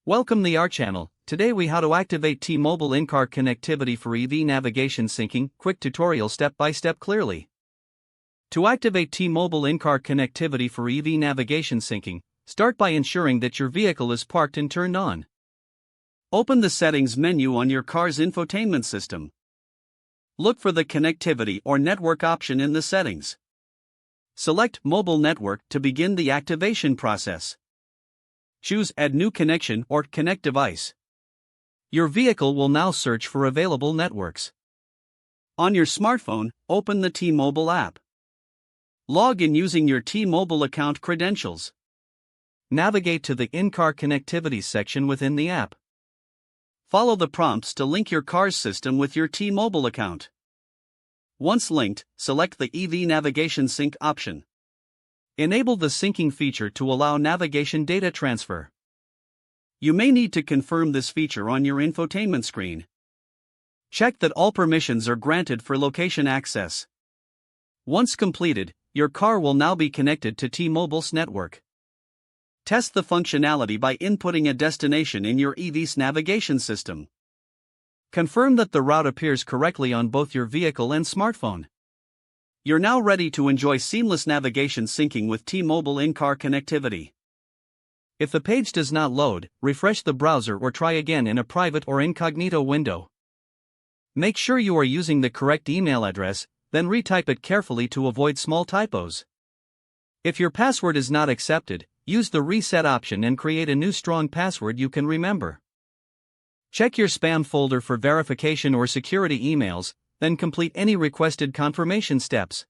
Welcome to our channel. Today we how to activate T-Mobile in-car connectivity for EV navigation syncing. Quick tutorial step by step clearly. To activate T-Mobile in-car connectivity for EV navigation syncing, start by ensuring that your vehicle is parked and turned on. Open the settings menu on your car's infotainment system. Look for the connectivity or network option in the settings. Select Mobile Network to begin the activation process. Choose Add New Connection or Connect Device. Your vehicle will now search for available networks. On your smartphone, open the T-Mobile app. Log in using your T-Mobile account credentials. Navigate to the In-Car Connectivity section within the app. Follow the prompts to link your car's system with your T-Mobile account. Once linked, select the EV Navigation Sync option. Enable the syncing feature to allow navigation data transfer. You may need to confirm this feature on your infotainment screen. Check that all permissions are granted for location access. Once completed, your car will now be connected to T-Mobile's network. Test the functionality by inputting a destination in your EV's navigation system. Confirm that the route appears correctly on both your vehicle and smartphone. You're now ready to enjoy seamless navigation syncing with T-Mobile in-car connectivity. If the page does not load, refresh the browser or try again in a private or incognito window. Make sure you are using the correct email address, then retype it carefully to avoid small typos. If your password is not accepted, use the reset option and create a new strong password you can remember. Check your spam folder for verification or security emails, then complete any requested confirmation steps.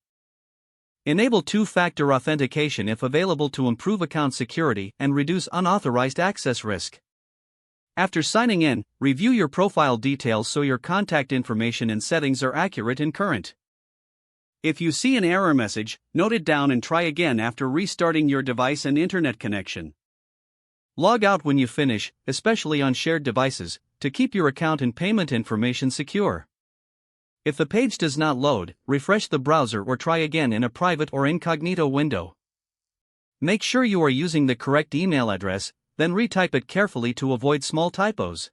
Enable two-factor authentication if available to improve account security and reduce unauthorized access risk. After signing in, review your profile details so your contact information and settings are accurate and current. If you see an error message, note it down and try again after restarting your device and internet connection. Log out when you finish, especially on shared devices, to keep your account and payment information secure. If the page does not load, refresh the browser or try again in a private or incognito window. Make sure you are using the correct email address, then retype it carefully to avoid small typos.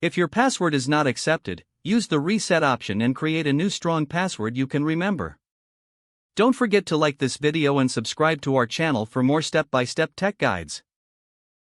If your password is not accepted, use the reset option and create a new strong password you can remember. Don't forget to like this video and subscribe to our channel for more step-by-step tech guides.